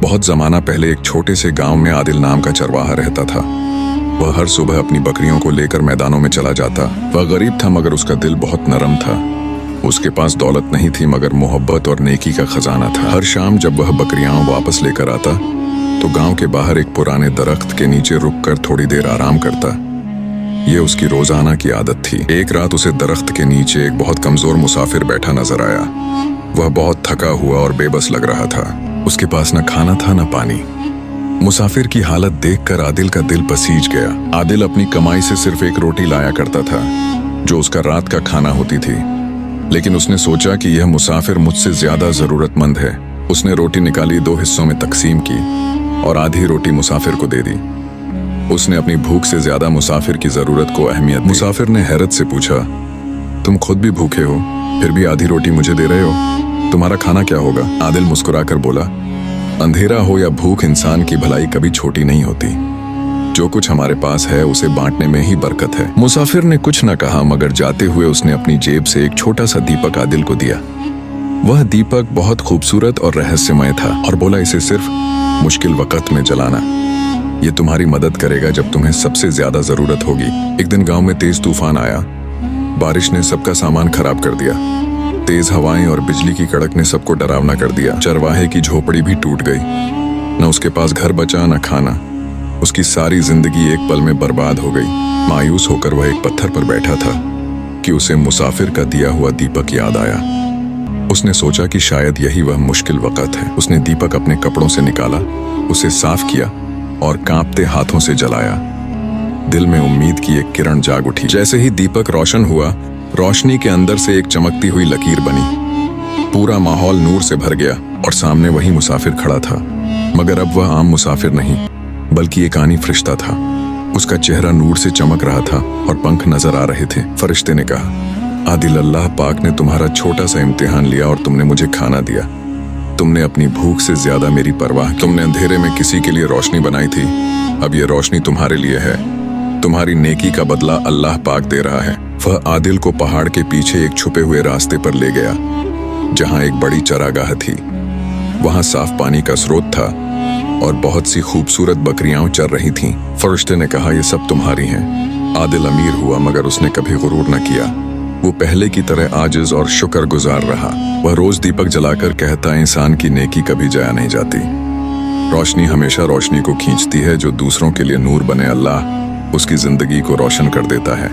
बहुत जमाना पहले एक छोटे से गांव में आदिल नाम का चरवाहा रहता था। वह हर सुबह अपनी बकरियों को लेकर मैदानों में चला जाता। वह गरीब था मगर उसका दिल बहुत नरम था। उसके पास दौलत नहीं थी मगर मोहब्बत और नेकी का खजाना था। हर शाम जब वह बकरियां वापस लेकर आता तो गांव के बाहर एक पुराने दरख्त के नीचे रुककर थोड़ी देर आराम करता। ये उसकी रोजाना की आदत थी। एक रात उसे दरख्त के नीचे एक बहुत कमजोर मुसाफिर बैठा नजर आया। वह बहुत थका हुआ और बेबस लग रहा था। उसके पास न खाना था न पानी। मुसाफिर की हालत देखकर आदिल का दिल पसीज गया। आदिल अपनी कमाई से सिर्फ एक रोटी लाया करता था जो उसका रात का खाना होती थी, लेकिन उसने सोचा कि यह मुसाफिर मुझसे ज्यादा जरूरतमंद है। उसने रोटी निकाली, 2 हिस्सों में तकसीम की और आधी रोटी मुसाफिर को दे दी। उसने अपनी भूख से ज्यादा मुसाफिर की जरूरत को अहमियत दी। मुसाफिर ने हैरत से पूछा, तुम खुद भी भूखे हो फिर भी आधी रोटी मुझे दे रहे हो, तुम्हारा खाना क्या होगा? आदिल मुस्कुराकर बोला, अंधेरा हो या भूख, इंसान की भलाई कभी छोटी नहीं होती। जो कुछ हमारे पास है उसे बांटने में ही बरकत है। मुसाफिर ने कुछ न कहा मगर जाते हुए उसने अपनी जेब से एक छोटा सा दीपक आदिल को दिया। वह दीपक बहुत खूबसूरत और रहस्यमय था और बोला, इसे सिर्फ मुश्किल वक्त में जलाना, ये तुम्हारी मदद करेगा जब तुम्हें सबसे ज्यादा जरूरत होगी। एक दिन गांव में तेज तूफान आया। बारिश ने सबका सामान खराब कर दिया। तेज हवाएं और बिजली की कड़क ने सबको डरावना कर दिया। चरवाहे की झोपड़ी भी टूट गई। न उसके पास घर बचा न खाना। उसकी सारी जिंदगी एक पल में बर्बाद हो गई। मायूस होकर वह एक पत्थर पर बैठा था कि उसे मुसाफिर का दिया हुआ दीपक याद आया। उसने सोचा कि शायद यही वह मुश्किल वक्त है। उसने दीपक अपने कपड़ों से निकाला, उसे साफ किया और कांपते हाथों से जलाया। दिल में उम्मीद की एक किरण जाग उठी। जैसे ही दीपक रोशन हुआ, रोशनी के अंदर से एक चमकती हुई लकीर बनी। पूरा माहौल नूर से भर गया और सामने वही मुसाफिर खड़ा था। मगर अब वह आम मुसाफिर नहीं बल्कि एक आनी फरिश्ता था। उसका चेहरा नूर से चमक रहा था और पंख नजर आ रहे थे। फरिश्ते ने कहा, आदिल, अल्लाह पाक ने तुम्हारा छोटा सा इम्तिहान लिया और तुमने मुझे खाना दिया। तुमने अपनी भूख से ज्यादा मेरी परवाह। तुमने अंधेरे में किसी के लिए रोशनी बनाई थी, अब ये रोशनी तुम्हारे लिए है। तुम्हारी नेकी का बदला अल्लाह पाक दे रहा है। वह आदिल को पहाड़ के पीछे एक छुपे हुए रास्ते पर ले गया जहां एक बड़ी चरागाह थी। वहां साफ पानी का स्रोत था और बहुत सी खूबसूरत बकरियां चर रही थीं। फरिश्ते ने कहा, ये सब तुम्हारी हैं। आदिल अमीर हुआ मगर उसने कभी गुरूर न किया। वो पहले की तरह आजिज और शुक्रगुजार रहा। वह रोज दीपक जलाकर कहता, इंसान की नेकी कभी जाया नहीं जाती। रोशनी हमेशा रोशनी को खींचती है। जो दूसरों के लिए नूर बने, अल्लाह उसकी जिंदगी को रोशन कर देता है।